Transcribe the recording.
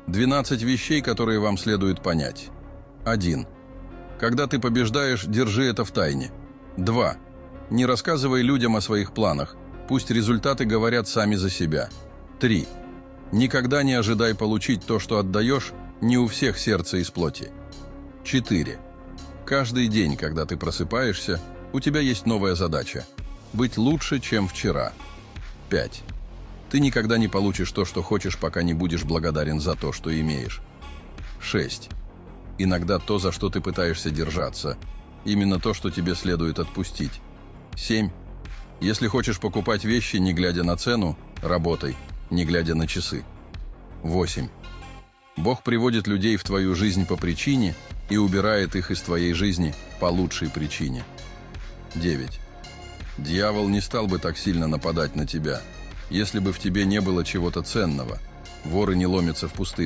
12 вещей, которые вам следует понять. 1. Когда ты побеждаешь, держи это в тайне. 2. Не рассказывай людям о своих планах. Пусть результаты говорят сами за себя. 3. Никогда не ожидай получить то, что отдаешь, не у всех сердце из плоти. 4. Каждый день, когда ты просыпаешься, у тебя есть новая задача – быть лучше, чем вчера. 5. Ты никогда не получишь то, что хочешь, пока не будешь благодарен за то, что имеешь. 6. Иногда то, за что ты пытаешься держаться, именно то, что тебе следует отпустить. 7. Если хочешь покупать вещи, не глядя на цену, работай, не глядя на часы. 8. Бог приводит людей в твою жизнь по причине и убирает их из твоей жизни по лучшей причине. 9. Дьявол не стал бы так сильно нападать на тебя, если бы в тебе не было чего-то ценного. Воры не ломятся в пустые